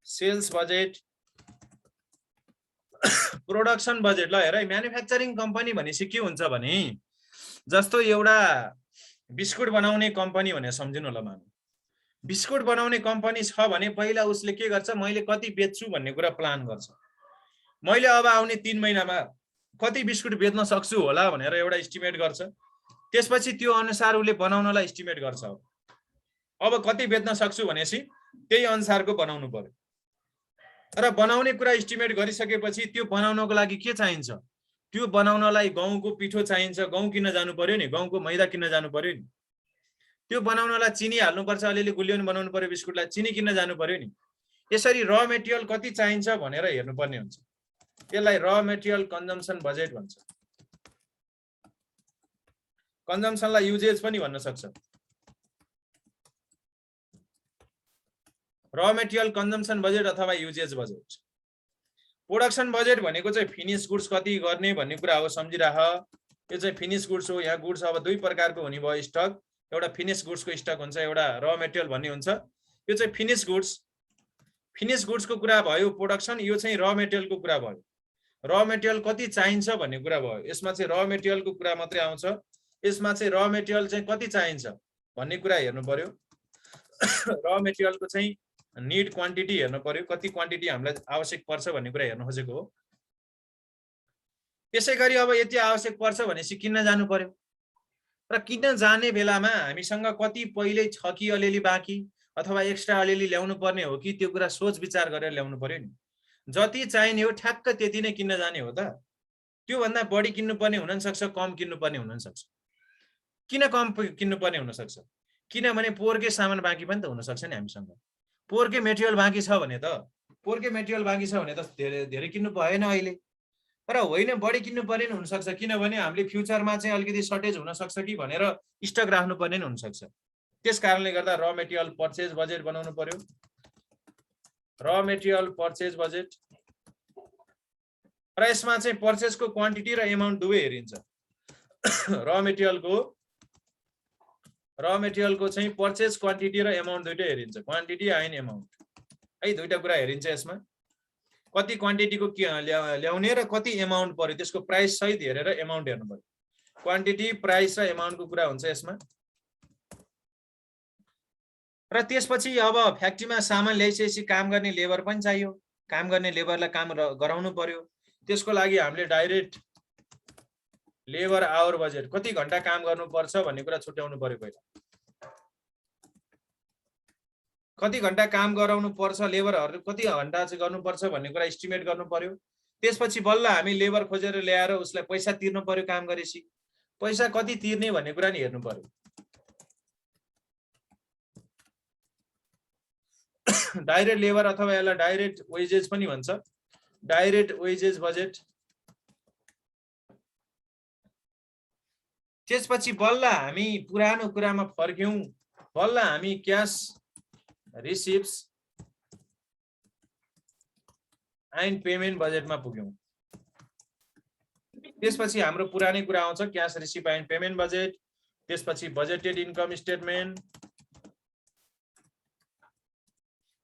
Sales budget, production budget. ल हेर है, म्यानुफ्याक्चरिङ कम्पनी भनेपछि के हुन्छ भने जस्तो एउटा बिस्कुट बनाउने कम्पनी भनेर सम्झिनु होला। मानौ बिस्कुट बनाउने कम्पनी छ भने पहिला उसले के गर्छ, मैले कति बेच्छु भन्ने कुरा प्लान गर्छ। मैले अब आउने 3 महिनामा कति बिस्कुट बेच्न सक्छु होला भनेर एउटा एस्टिमेट गर्छ। त्यसपछि त्यो अनुसार उसले बनाउनलाई एस्टिमेट गर्छ। अब कति बेच्न सक्छु भनेपछि त्यही अनुसारको बनाउनु पर्यो। र बनाउने कुरा एस्टिमेट गरिसकेपछि त्यो बनाउनको लागि के चाहिन्छ, त्यो बनाउनलाई गहुँको पिठो चाहिन्छ, गहुँ किन्न जानु पर्यो नि, गहुँको मैदा किन्न जानु पर्यो नि। त्यो बनाउनलाई चिनी हाल्नुपर्छ, अलिअलि गुलियो बनाउनु पर्यो, बिस्कुटलाई चिनी किन्न जानु पर्यो नि। यसरी र मेटेरियल कति चाहिन्छ भनेर हेर्नुपर्ने हुन्छ। त्यसलाई र मेटेरियल कन्जम्सन बजेट भन्छ। कन्जम्सनलाई युजेज पनि भन्न सक्छ। र मेटेरियल कन्जम्सन बजेट अथवा युजेज बजेट। प्रोडक्सन बजेट भनेको चाहिँ फिनिश गुड्स कति गर्ने भन्ने कुरा हो, सम्झिराख। यो चाहिँ फिनिश गुड्स हो। यहाँ गुड्स अब दुई प्रकारको हुने भयो स्टक। एउटा फिनिश गुड्सको स्टक हुन्छ, एउटा र मेटेरियल भन्ने हुन्छ। यो चाहिँ फिनिश गुड्स, फिनिश गुड्सको कुरा भयो। प्रोडक्सन यो चाहिँ र मेटेरियलको कुरा भयो। र मेटेरियल कति चाहिन्छ भन्ने कुरा भयो। यसमा चाहिँ र मेटेरियलको कुरा मात्रै आउँछ। यसमा चाहिँ र मेटेरियल चाहिँ कति चाहिन्छ भन्ने कुरा हेर्नु पर्यो। र मेटेरियलको चाहिँ निड क्वान्टिटी हेर्नु पर्यो, कति क्वान्टिटी हामीलाई आवश्यक पर्छ भन्ने कुरा हेर्नु खोजेको हो। त्यसैगरी अब यति आवश्यक पर्छ भनेपछि किन्न जानु पर्यो। र किन्न जाने बेलामा हामीसँग कति पहिल्यै छ कि अलिअलि बाँकी अथवा एक्स्ट्रा अलिअलि ल्याउनु पर्ने हो कि, त्यो कुरा सोच विचार गरेर ल्याउनु पर्यो नि। जति चाहिने हो ठ्याक्क त्यति नै किन्न जाने हो त। त्योभन्दा बढी किन्नुपर्ने हुन सक्छ, कम किन्नुपर्ने हुन सक्छ। किन कम किन्नुपर्ने हुन सक्छ? किनभने पोहोरकै सामान बाँकी पनि त हुन सक्छ नि हामीसँग। पोहोरकै मेटेरियल बाँकी छ भने त, पोहोरकै मेटेरियल बाँकी छ भने त धेरै किन्नु भएन अहिले। तर होइन, बढी किन्नु पर्ने हुन सक्छ, किनभने हामीले फ्युचरमा चाहिँ अलिकति सर्टेज हुन सक्छ कि भनेर स्टक राख्नु पर्ने हुन सक्छ। त्यस कारणले गर्दा र मेटेरियल पर्चेज बजेट बनाउनु पर्यो। र मेटेरियल पर्चेज बजेट। र यसमा चाहिँ पर्चेजको क्वान्टिटी र एमाउन्ट दुवै हेरिन्छ। र मेटेरियलको चाहिँ पर्चेज क्वान्टिटी र एमाउन्ट दुइटै हेरिन्छ। क्वान्टिटी एन्ड एमाउन्ट है दुईटा कुरा हेरिन्छ यसमा। कति क्वान्टिटीको ल्याउने र कति एमाउन्ट पर्यो त्यसको प्राइस सहित हेरेर एमाउन्ट हेर्नु पर्यो। क्वान्टिटी, प्राइस र एमाउन्टको कुरा हुन्छ यसमा। र त्यसपछि अब फ्याक्ट्रीमा सामान ल्याइसकेपछि काम गर्ने लेबर पनि चाहियो। काम गर्ने लेबरलाई काम गराउनु पर्यो। त्यसको लागि हामीले डाइरेक्ट लेबर आवर बजेट, कति घण्टा काम गर्नुपर्छ भन्ने कुरा छुट्याउनु पर्यो। पहिला कति घण्टा काम गराउनु पर्छ, लेबरहरू कति घण्टा चाहिँ गर्नुपर्छ भन्ने कुरा एस्टिमेट गर्नु पर्यो। त्यसपछि बल्ल हामी लेबर खोजेर ल्याएर उसलाई पैसा तिर्नु पर्यो। काम गरेपछि पैसा कति तिर्ने भन्ने कुरा नि हेर्नु पर्यो। डाइरेक्ट लेबर अथवा यसलाई डाइरेक्ट वेजेज पनि भन्छ। Direct wages budget. त्यसपछि बल्ल हामी पुरानो कुरामा फर्क्यौं, बल्ल हामी क्याश रिसिप्ट्स एन्ड पेमेन्ट बजेटमा पुग्यौं। त्यसपछि हाम्रो पुरानै कुरा आउँछ, cash receipt and payment budget. त्यसपछि बजेटेड इन्कम स्टेटमेन्ट।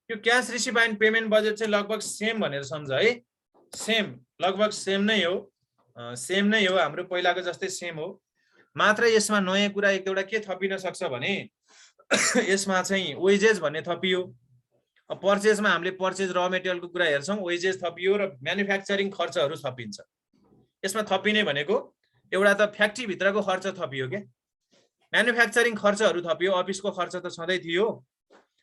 यो cash receipt and payment budget चाहिँ लगभग सेम भनेर सम्झ है। सेम, लगभग सेम नै हो। सेम नै हो, हाम्रो पहिलाको जस्तै सेम हो। मात्र यसमा नयाँ कुरा एक दुईवटा के थपिन सक्छ भने यसमा चाहिँ वेजेस भन्ने थपियो। पर्चेजमा हामीले पर्चेज र मेटेरियलको कुरा हेर्छौं, वेजेस थपियो र म्यानुफ्याक्चरिङ खर्चहरू थपिन्छ। यसमा थपिने भनेको एउटा त फ्याक्ट्री भित्रको खर्च थपियो के, म्यानुफ्याक्चरिङ खर्चहरू थपियो। अफिसको खर्च त सधैँ थियो,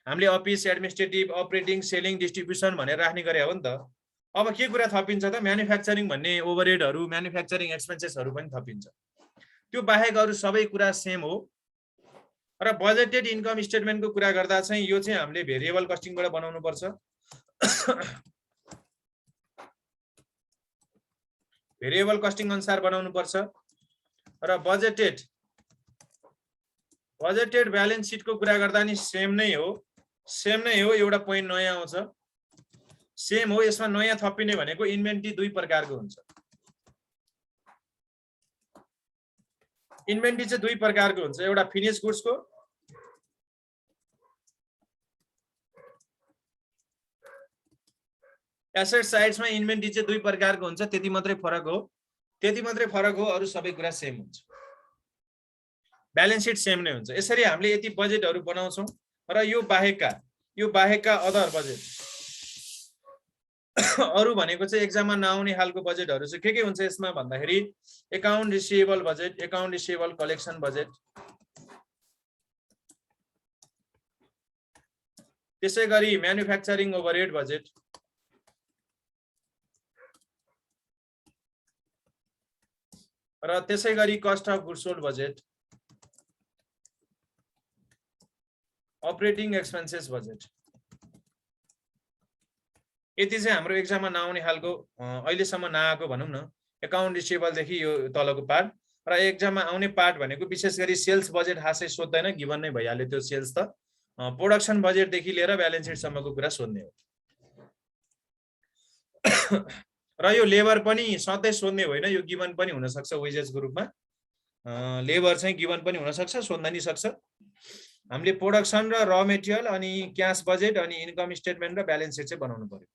हामीले office, administrative, operating, selling, distribution भनेर राख्ने गरे हो नि त। अब के कुरा थपिन्छ त, म्यानुफ्याक्चरिङ भन्ने ओभरहेडहरू, म्यानुफ्याक्चरिङ एक्सपेन्सेसहरू पनि थपिन्छ। त्यो बाहेक अरू सबै कुरा सेम हो। र बजेटेड इन्कम स्टेटमेन्टको कुरा गर्दा चाहिँ यो चाहिँ हामीले भेरिएबल कस्टिङबाट बनाउनु पर्छ। भेरिएबल कस्टिङ अनुसार बनाउनु पर्छ। र बजेटेड ब्यालेन्स सिटको कुरा गर्दा नि सेम नै हो। सेम नै हो, एउटा पोइन्ट नयाँ आउँछ। सेम हो। यसमा नयाँ थपिने भनेको इन्भेन्ट्री दुई प्रकारको हुन्छ। इन्भेन्ट्री चाहिँ दुई प्रकारको हुन्छ, एउटा फिनिश गुड्सको एसेट साइड्समा इन्भेन्ट्री चाहिँ दुई प्रकारको हुन्छ, त्यति मात्रै फरक हो, अरु सबै कुरा सेम हुन्छ, ब्यालेन्स सिट सेम नै हुन्छ। यसरी हामीले यति बजेटहरु बनाउँछौं र यो बाहेकका अदर बजेट अरु भनेको चाहिँ एक्जाममा नआउने खालको बजेटहरु चाहिँ के हुन्छ यसमा भन्दाखेरि account receivable budget, account receivable collection budget, त्यसैगरी म्यानुफ्याक्चरिङ ओभरहेड बजेट, र त्यसैगरी cost of goods sold budget, operating expenses budget. यति चाहिँ हाम्रो एक्जाममा नआउने खालको अहिलेसम्म नआएको भनौं न, एकाउन्ट रिसिभेबल देखि यो तलको पार्ट, र एक्जाममा आउने पार्ट भनेको विशेष गरी सेल्स बजेट खासै सोध्दैन, गिभन नै भइहाल्यो त्यो सेल्स त, प्रोडक्सन बजेट देखि लिएर ब्यालेन्स सिट सम्मको कुरा सोध्ने हो। र यो लेबर पनि सधैँ सोध्ने होइन, यो गिभन पनि हुन सक्छ वेजेसको रूपमा, लेबर चाहिँ गिभन पनि हुन सक्छ, सोध्न नि सक्छ। हामीले प्रोडक्सन र र मेटेरियल अनि क्याश बजेट अनि इन्कम स्टेटमेन्ट र ब्यालेन्स सिट चाहिँ बनाउनु पर्यो।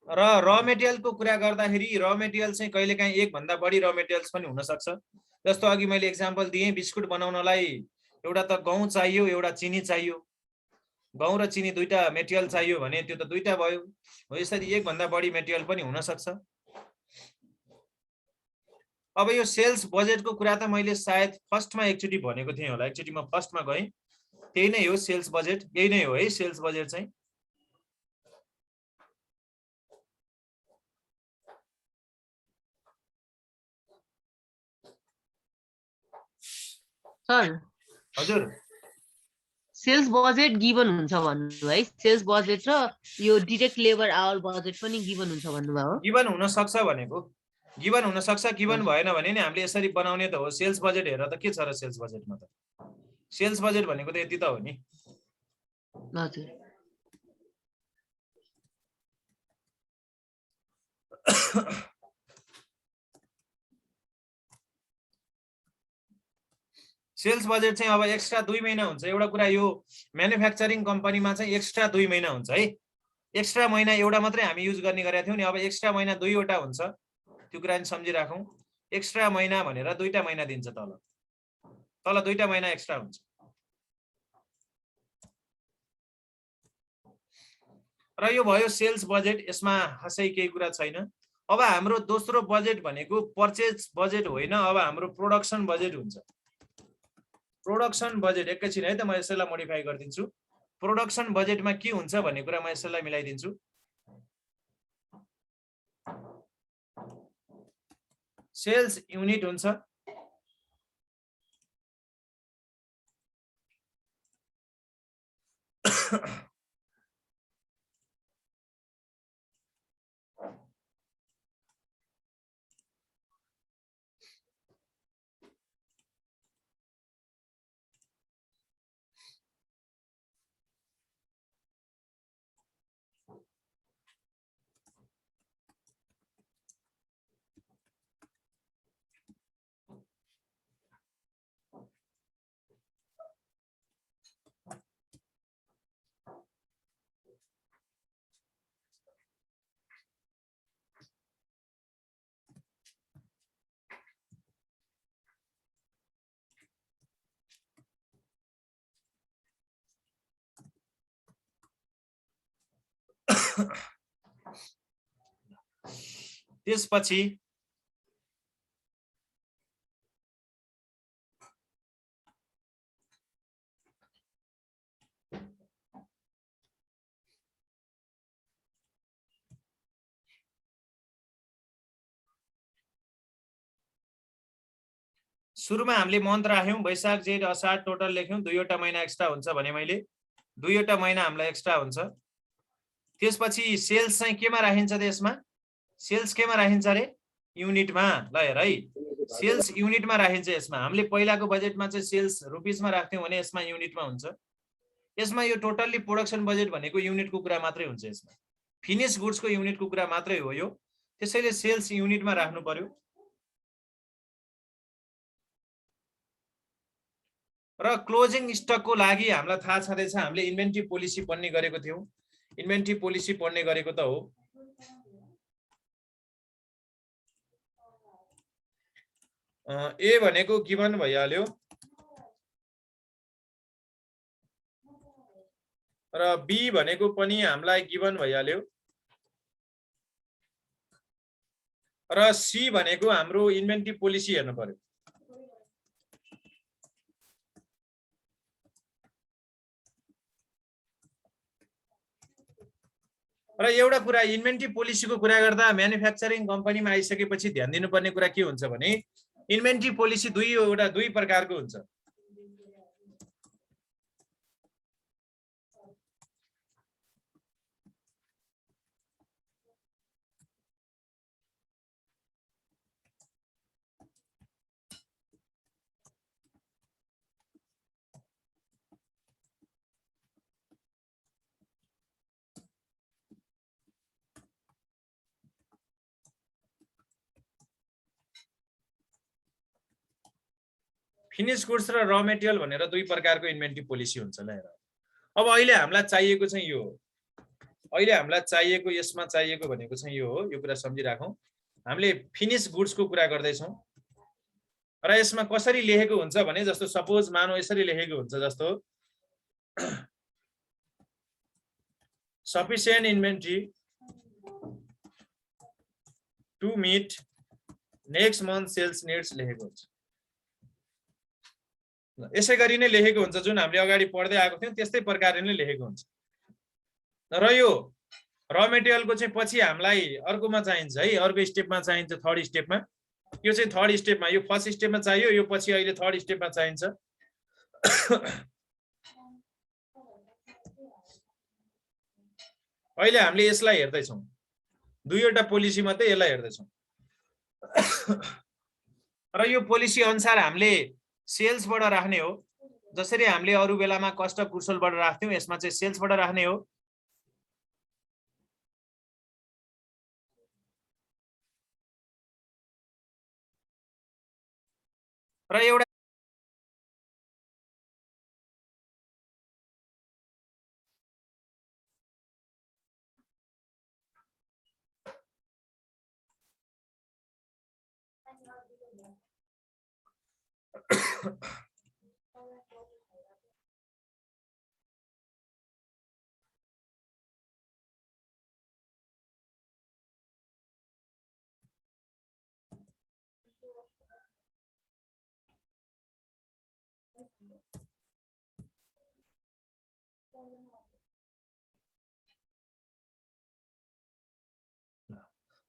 र र मेटेरियलको कुरा गर्दाखेरि र मेटेरियल चाहिँ कहिलेकाहीँ एक भन्दा बढी र मेटेरियल्स पनि हुन सक्छ। जस्तो अघि मैले एक्जाम्पल दिएँ, बिस्कुट बनाउनलाई एउटा त गहुँ चाहियो, एउटा चिनी चाहियो, गहुँ र चिनी दुईटा मेटेरियल चाहियो भने त्यो त दुईटा भयो। हो यसरी एक भन्दा बढी मेटेरियल पनि हुन सक्छ। अब यो सेल्स बजेटको कुरा त मैले सायद फर्स्टमा एकचोटि भनेको थिएँ होला, एकचोटि म फर्स्टमा गएँ, त्यही नै हो सेल्स बजेट, यही नै हो है सेल्स बजेट चाहिँ। सर हजुर, सेल्स बजेट गिभन हुन्छ भन्नु है, सेल्स बजेट र यो डाइरेक्ट लेबर आवर बजेट पनि गिभन हुन्छ भन्नुभयो हो? गिभन हुन सक्छ भनेको, गिभन हुन सक्छ, गिभन भएन भने नि हामीले यसरी बनाउने त हो। सेल्स बजेट हेर त के छ र सेल्स बजेटमा त, सेल्स बजेट भनेको त यति त हो नि। हजुर। सेल्स बजेट चाहिँ अब एक्स्ट्रा 2 महिना हुन्छ। एउटा कुरा यो म्यानुफ्याक्चरिङ कम्पनीमा चाहिँ एक्स्ट्रा 2 महिना हुन्छ है। एक्स्ट्रा महिना एउटा मात्रै हामी युज गर्ने गरेका थियौँ नि, अब एक्स्ट्रा महिना 2 वटा हुन्छ, त्यो कुरा नि सम्झिराखौँ। एक्स्ट्रा महिना भनेर 2टा महिना दिन्छ, तल 2टा महिना एक्स्ट्रा हुन्छ। र यो भयो सेल्स बजेट, यसमा खासै केही कुरा छैन। अब हाम्रो दोस्रो बजेट भनेको पर्चेज बजेट होइन, अब हाम्रो प्रोडक्सन बजेट हुन्छ। प्रोडक्सन बजेट एकैछिन है त, म यसैलाई मोडिफाई गरिदिन्छु। प्रोडक्सन बजेटमा के हुन्छ भन्ने कुरा म यसैलाई मिलाइदिन्छु। सेल्स युनिट हुन्छ, त्यसपछि सुरुमा हामीले मन्थ राख्यौं वैशाख जेठ असार टोटल लेख्यौं 2 वटा महिना एक्स्ट्रा हुन्छ भने मैले 2 वटा महिना हामीलाई एक्स्ट्रा हुन्छ त्यसपछि सेल्स चाहिँ केमा राखिन्छ त्यसमा सेल्स केमा राखिन्छ रे युनिटमा ल हेर है सेल्स युनिटमा राखिन्छ यसमा हामीले पहिलाको बजेटमा चाहिँ सेल्स रुपीसमा राख्थ्यौं भने यसमा युनिटमा हुन्छ यसमा यो टोटल्ली प्रोडक्सन बजेट भनेको युनिटको कुरा मात्रै हुन्छ यसमा फिनिश गुड्सको युनिटको कुरा मात्रै हो यो त्यसैले सेल्स युनिटमा राख्नु पर्यो र क्लोजिङ स्टकको लागि हामीलाई थाहा छँदैछ हामीले इन्भेन्ट्री पोलिसी बन्ने गरेको थियौं इन्भेन्ट्री पोलिसी पढ्ने गरेको त हो ए भनेको गिवन भइहाल्यो र बी भनेको पनि हामीलाई गिवन भइहाल्यो र सी भनेको हाम्रो इन्भेन्ट्री पोलिसी हेर्नु पर्यो र एउटा कुरा इन्भेन्ट्री पोलिसीको कुरा गर्दा म्यानुफ्याक्चरिङ कम्पनीमा आइसकेपछि ध्यान दिनुपर्ने कुरा के हुन्छ भने इन्भेन्ट्री पोलिसी दुई प्रकारको हुन्छ फिनिश गुड्स र र मेटेरियल भनेर दुई प्रकारको इन्भेन्ट्री पोलिसी हुन्छ ल हेर अब अहिले हामीलाई चाहिएको चाहिँ यो अहिले हामीलाई चाहिएको यसमा चाहिएको भनेको चाहिँ यो हो यो कुरा सम्झिराखौं हामीले फिनिश गुड्सको कुरा गर्दै छौं र यसमा कसरी लेखेको हुन्छ भने जस्तो सपोज मानौ यसरी लेखेको हुन्छ जस्तो sufficient inventory to meet next month sales needs लेखेको हुन्छ यसै गरी नै लेखेको हुन्छ जुन हामीले अगाडि पढ्दै आएको थियौं त्यस्तै प्रकारले नै लेखेको हुन्छ र यो र मेटेरियलको चाहिँ पछि हामीलाई अर्कोमा चाहिन्छ है अर्को स्टेपमा चाहिन्छ थर्ड स्टेपमा यो चाहिँ थर्ड स्टेपमा यो फर्स्ट स्टेपमा चाहियो यो पछि अहिले थर्ड स्टेपमा चाहिन्छ अहिले हामीले यसलाई हेर्दै छौं दुईवटा पोलिसी मात्रै यसलाई हेर्दै छौं र यो पोलिसी अनुसार हामीले सेल्सबाट राख्ने हो जसरी हामीले अरु बेलामा कस्ट कुशलबाट राख्थ्यौं यसमा चाहिँ सेल्सबाट राख्ने हो र एउटा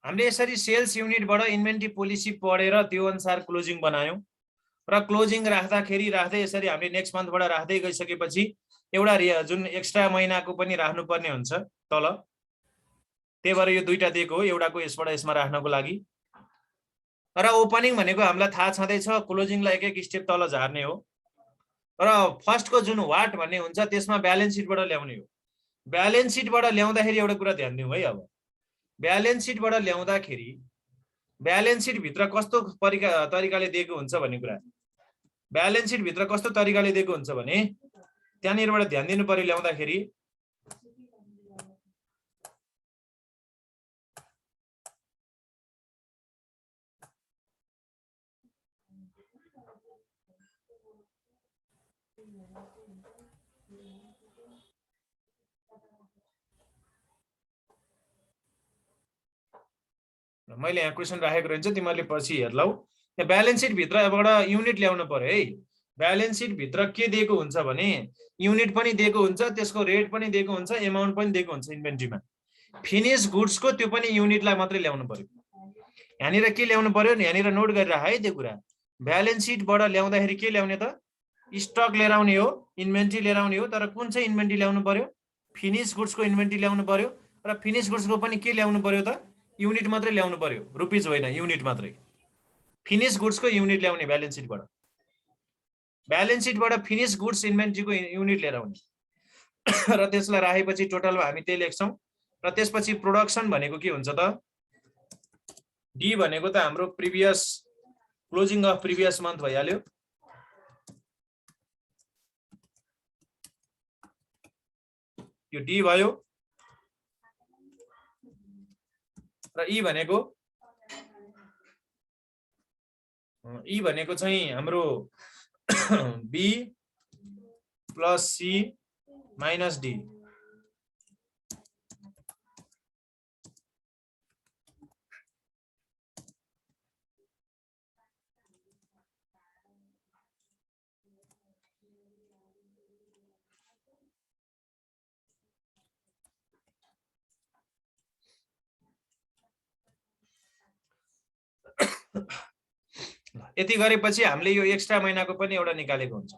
हामीले यसरी सेल्स युनिटबाट इन्भेन्ट्री पोलिसी पढेर त्यो अनुसार क्लोजिङ बनायौं र क्लोजिङ राख्दाखेरि राख्दै यसरी हामीले नेक्स्ट मन्थबाट राख्दै गइसकेपछि एउटा जुन एक्स्ट्रा महिनाको पनि राख्नु पर्ने हुन्छ तल त्यही भएर यो दुईटा दिएको हो एउटाको यसबाट यसमा राख्नको लागि र ओपनिङ भनेको हामीलाई थाहा छँदैछ क्लोजिङलाई एक एक स्टेप तल झार्ने हो र फर्स्टको जुन वाट भन्ने हुन्छ त्यसमा ब्यालेन्स सिटबाट ल्याउने हो ब्यालेन्स सिटबाट ल्याउँदाखेरि एउटा कुरा ध्यान दिउँ है अब ब्यालेन्स सिटबाट ल्याउँदाखेरि ब्यालेन्स सिट भित्र कस्तो तरिकाले दिएको हुन्छ भन्ने कुरा ब्यालेन्स सिट भित्र कस्तो तरिकाले दिएको हुन्छ भने त्यहाँनिरबाट ध्यान दिनु पर्यो ल्याउँदाखेरि मैले यहाँ क्वेशन राखेको रहन्छ तिमीहरूले पछि हेर्लौ यहाँ ब्यालेन्स सिट भित्रबाट युनिट ल्याउनु पर्यो है ब्यालेन्स सिट भित्र के दिएको हुन्छ भने युनिट पनि दिएको हुन्छ त्यसको रेट पनि दिएको हुन्छ एमाउन्ट पनि दिएको हुन्छ इन्भेन्ट्रीमा फिनिश गुड्सको त्यो पनि युनिटलाई मात्रै ल्याउनु पर्यो यहाँनिर के ल्याउनु पर्यो यहाँनिर नोट गरिराख है त्यो कुरा ब्यालेन्स सिटबाट ल्याउँदाखेरि के ल्याउने त स्टक लिएर आउने हो, इन्भेन्ट्री लिएर आउने हो। तर कुन चाहिँ इन्भेन्ट्री ल्याउनु पर्यो? फिनिश गुड्सको इन्भेन्ट्री ल्याउनु पर्यो। र फिनिश गुड्सको पनि के ल्याउनु पर्यो त? युनिट मात्रै ल्याउनु पर्यो, रुपिज होइन, युनिट मात्रै। फिनिश गुड्सको युनिट ल्याउने ब्यालेन्स सिटबाट। ब्यालेन्स सिटबाट फिनिश गुड्स इन्भेन्ट्रीको युनिट लिएर आउने र त्यसलाई राखेपछि टोटलमा हामी त्यही लेख्छौँ। र त्यसपछि प्रोडक्सन भनेको के हुन्छ त? डी भनेको त हाम्रो previous closing of previous month भइहाल्यो। यो डी भयो। र ई भनेको चाहिँ हाम्रो B plus C minus D. यति गरेपछि हामीले यो एक्स्ट्रा महिनाको पनि एउटा निकालेको हुन्छ।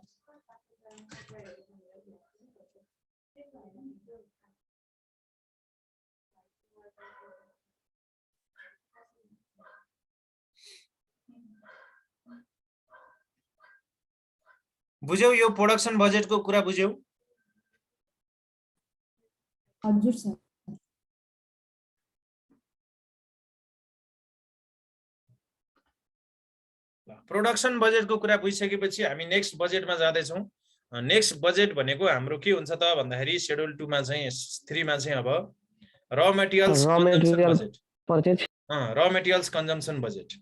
बुझ्यौ? यो प्रोडक्सन बजेटको कुरा बुझ्यौ? हजुर सर। प्रोडक्सन बजेटको कुरा बुझिसकेपछि हामी नेक्स्ट बजेटमा जाँदैछौँ। नेक्स्ट बजेट भनेको हाम्रो के हुन्छ त भन्दाखेरि शेड्युल 2 मा चाहिँ 3 मा चाहिँ अब र मेटेरियल्स कन्जम्सन बजेट। र मेटेरियल्स कन्जम्सन बजेट।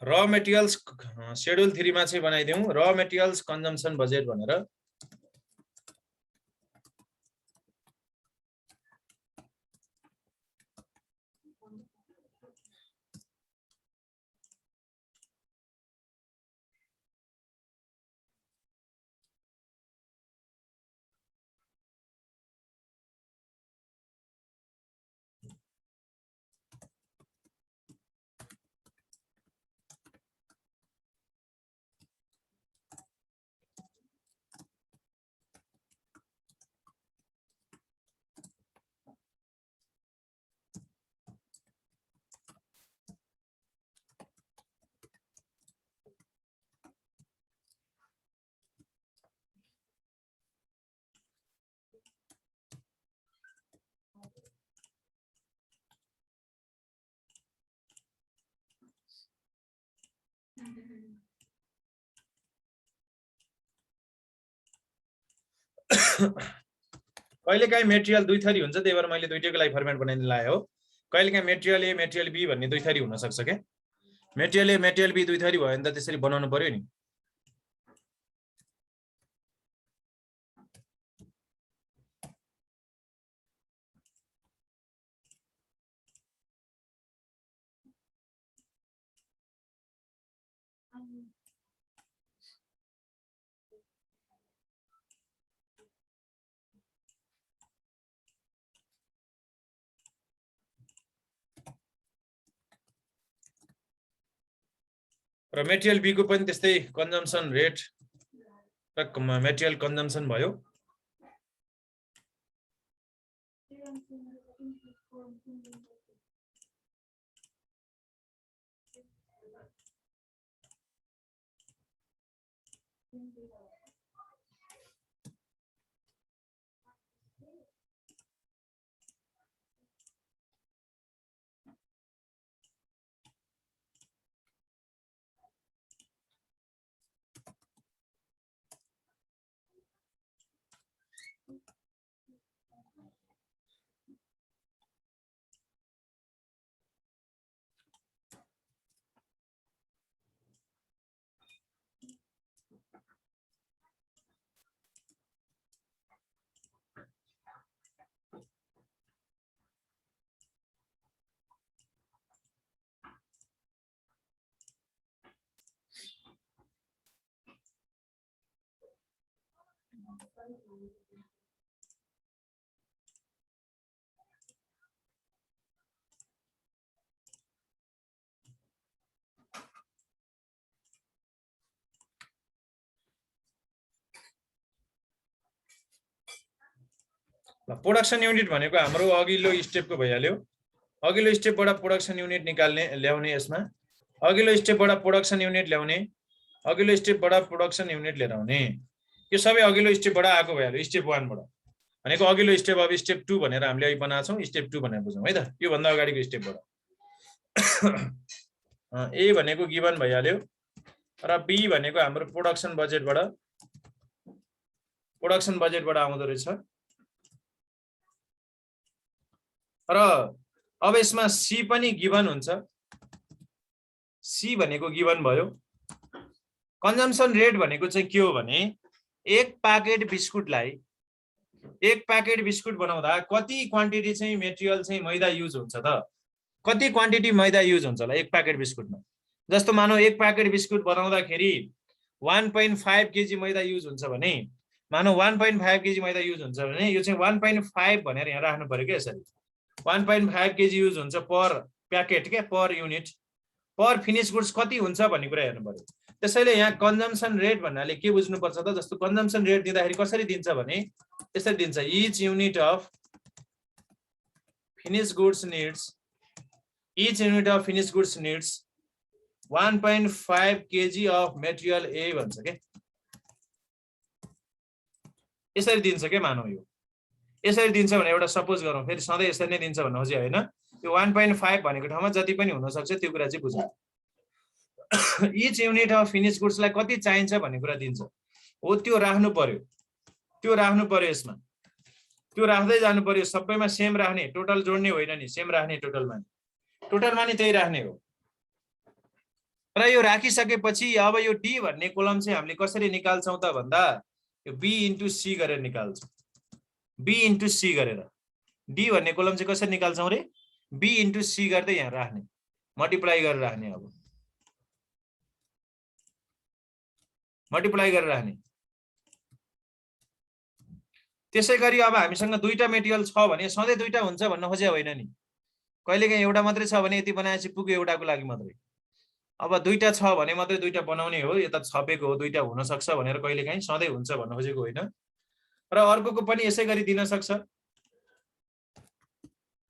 र मेटेरियल्स शेड्युल 3 मा चाहिँ बनाइदिउँ र मेटेरियल्स कन्जम्सन बजेट भनेर। कहिलेकाहीँ मेटेरियल दुई थरी हुन्छ, त्यही भएर मैले दुईटैको लागि फर्मेट बनाइदिन लायो हो। कहिलेकाहीँ मेटेरियल ए मेटेरियल बी भन्ने दुई थरी हुन सक्छ के। मेटेरियल ए मेटेरियल बी दुई थरी भयो भने त त्यसरी बनाउनु पर्यो नि। र मेटेरियल बी को पनि त्यस्तै कन्जम्सन रेट र मेटेरियल कन्जम्सन भयो। प्रोडक्सन युनिट भनेको हाम्रो अघिल्लो स्टेपको भइहाल्यो। अघिल्लो स्टेपबाट प्रोडक्सन युनिट निकाल्ने ल्याउने, यसमा अघिल्लो स्टेपबाट प्रोडक्सन युनिट ल्याउने, अघिल्लो स्टेपबाट प्रोडक्सन युनिट लिएर आउने, यो सबै अघिल्लो स्टेपबाट आएको भइहाल्यो। स्टेप 1 बाट भनेको अघिल्लो स्टेप, अब स्टेप 2 भनेर हामीले अहिले बनाएको छौँ, स्टेप 2 भनेर बुझौँ है त। यो भन्दा अगाडिको स्टेपबाट ए भनेको गिभन भइहाल्यो र बी भनेको हाम्रो प्रोडक्सन बजेटबाट आउँदो रहेछ। र अब यसमा सी पनि गिभन हुन्छ। सी भनेको गिभन भयो। कन्जम्सन रेट भनेको चाहिँ के हो भने एक प्याकेट बिस्कुट बनाउँदा कति क्वान्टिटी चाहिँ मेटेरियल चाहिँ मैदा युज हुन्छ त? कति क्वान्टिटी मैदा युज हुन्छ होला एक प्याकेट बिस्कुटमा? जस्तो मानौ एक प्याकेट बिस्कुट बनाउँदाखेरि 1.5 केजी मैदा युज हुन्छ भने, मानौ 1.5 केजी मैदा युज हुन्छ भने यो चाहिँ 1.5 भनेर यहाँ राख्नु पर्यो क्या। यसरी 1.5 केजी युज हुन्छ पर प्याकेट क्या, पर युनिट, पर फिनिश गुड्स कति हुन्छ भन्ने कुरा हेर्नु पर्यो। त्यसैले यहाँ कन्जम्सन रेट भन्नाले के बुझ्नुपर्छ त? जस्तो कन्जम्सन रेट दिँदाखेरि कसरी दिन्छ भने यसरी दिन्छ, each unit of finish goods needs 1.5 KG of material ए भन्छ के। यसरी दिन्छ के, मानौ यो यसरी दिन्छ भने एउटा सपोज गरौँ, फेरि सधैँ यसरी नै दिन्छ भन्नु खोजे होइन। यो 1.5 भनेको ठाउँमा जति पनि हुन सक्छ त्यो कुरा चाहिँ बुझ्नु। इच युनिट अफ फिनिश गुड्सलाई कति चाहिन्छ भन्ने कुरा दिन्छ हो, त्यो राख्नु पर्यो। यसमा त्यो राख्दै जानु पर्यो, सबैमा सेम राख्ने, टोटल जोड्ने होइन नि, सेम राख्ने टोटलमा नि त्यही राख्ने हो। र यो राखिसकेपछि अब यो डी भन्ने कोलम चाहिँ हामीले कसरी निकाल्छौँ त भन्दा यो बी इन्टु सी गरेर निकाल्छौँ। बी इन्टु सी गरेर डी भन्ने कोलम चाहिँ कसरी निकाल्छौँ रे? बी इन्टु सी गर्दै यहाँ राख्ने, मल्टिप्लाई गरेर राख्ने। अब मल्टिप्लाई गरेर राख्ने। त्यसै गरी अब हामीसँग दुईटा मेटेरियल छ भने सधैँ दुईटा हुन्छ भन्न खोजे होइन नि। कहिलेकाहीँ एउटा मात्रै छ भने यति बनाएपछि पुग्यो एउटाको लागि मात्रै। अब दुईटा छ भने मात्रै दुईटा बनाउने हो, यता छपेको हो दुईटा हुन सक्छ भनेर कहिलेकाहीँ सधैँ हुन्छ भन्न खोजेको होइन। र अर्कोको पनि यसै गरी दिन सक्छ,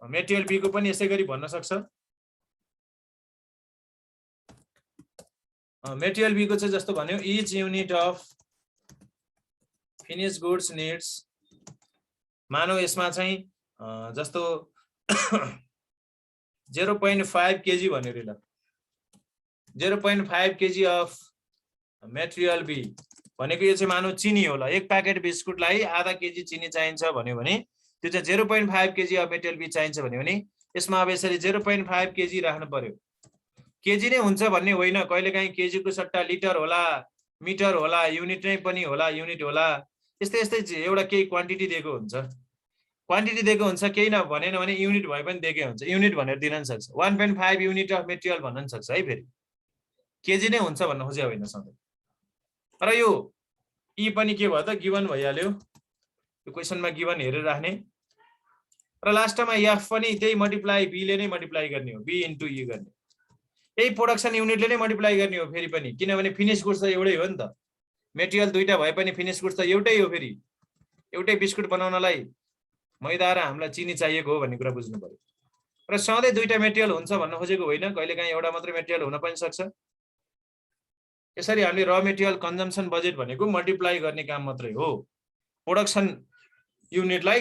मेटेरियल बी को पनि यसै गरी भन्न सक्छ। मेटेरियल बी को चाहिँ जस्तो भन्यो, each unit of finish goods needs, मानौ यसमा चाहिँ जस्तो 0.5 केजी भन्यो रे, ल 0.5 केजी अफ मेटेरियल बी भनेको यो चाहिँ मानौ चिनी होला। एक प्याकेट बिस्कुटलाई आधा केजी चिनी चाहिन्छ भन्यो भने त्यो चाहिँ 0.5 केजी अफ मेटेरियल बी चाहिन्छ भन्यो भने यसमा अब यसरी 0.5 केजी राख्नु पर्यो। केजी नै हुन्छ भन्ने होइन, कहिलेकाहीँ केजीको सट्टा लिटर होला, मिटर होला, युनिट नै पनि होला, युनिट होला, यस्तै एउटा केही क्वान्टिटी दिएको हुन्छ। केही नभनेन भने युनिट भए पनि दिएकै हुन्छ, युनिट भनेर दिन पनि सक्छ। 1.5 युनिट अफ मेटेरियल भन्न पनि सक्छ है। फेरि केजी नै हुन्छ भन्न खोजे होइन सधैँ। र यो ई पनि के भयो त, गिभन भइहाल्यो। यो क्वेसनमा गिभन हेरेर राख्ने। र लास्टमा एफ पनि त्यही मल्टिप्लाई, बीले नै मल्टिप्लाई गर्ने हो, बी इन्टु ई गर्ने। यही प्रोडक्सन युनिटले नै मल्टिप्लाई गर्ने हो फेरि पनि, किनभने फिनिश गुड्स त एउटै हो नि त। मेटेरियल दुईटा भए पनि फिनिश गुड्स त एउटै हो। फेरि एउटै बिस्कुट बनाउनलाई मैदा र हामीलाई चिनी चाहिएको हो भन्ने कुरा बुझ्नु पर्यो। र सधैँ दुईटा मेटेरियल हुन्छ भन्न खोजेको होइन, कहिलेकाहीँ एउटा मात्रै मेटेरियल हुन पनि सक्छ। यसरी हामीले र मेटेरियल कन्जम्सन बजेट भनेको मल्टिप्लाई गर्ने काम मात्रै हो। प्रोडक्सन युनिटलाई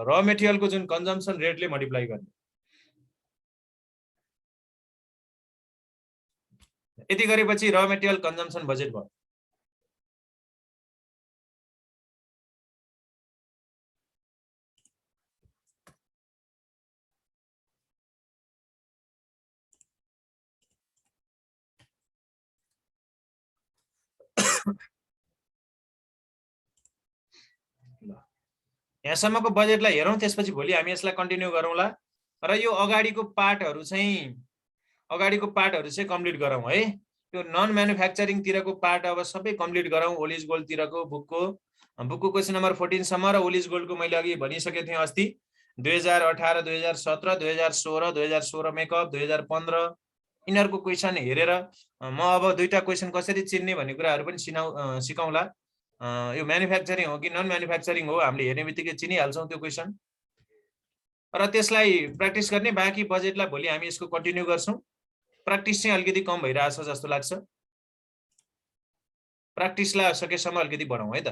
र मेटेरियलको जुन कन्जम्सन रेटले मल्टिप्लाई गर्ने। यति गरेपछि र मेटेरियल कन्जम्सन बजेट भयो। यहाँसम्मको बजेटलाई हेरौँ, त्यसपछि भोलि हामी यसलाई कन्टिन्यू गरौँला। र यो अगाडिको पार्टहरू चाहिँ कम्प्लिट गरौँ है। त्यो नन म्यानुफ्याक्चरिङ तिरको पार्ट अब सबै कम्प्लिट गरौँ। ओलिज गोल्ड तिरको बुकको क्वेसन नम्बर 14 सम्म र ओलिज गोल्डको मैले अघि भनिसकेको थिएँ अस्ति 2018 2017 2016 2016 मेकअप 2015 यिनीहरूको क्वेसन हेरेर म अब दुईटा क्वेसन कसरी चिन्ने भन्ने कुराहरू पनि सिकाउँला। यो म्यानुफ्याक्चरिङ हो कि नन म्यानुफ्याक्चरिङ हो हामीले हेर्ने बित्तिकै चिनिहाल्छौँ त्यो क्वेसन र त्यसलाई प्र्याक्टिस गर्ने। बाँकी बजेटलाई भोलि हामी यसको कन्टिन्यू गर्छौँ। प्र्याक्टिस चाहिँ अलिकति कम भइरहेछ जस्तो लाग्छ। प्र्याक्टिसलाई सकेसम्म अलिकति बढाउँ है त।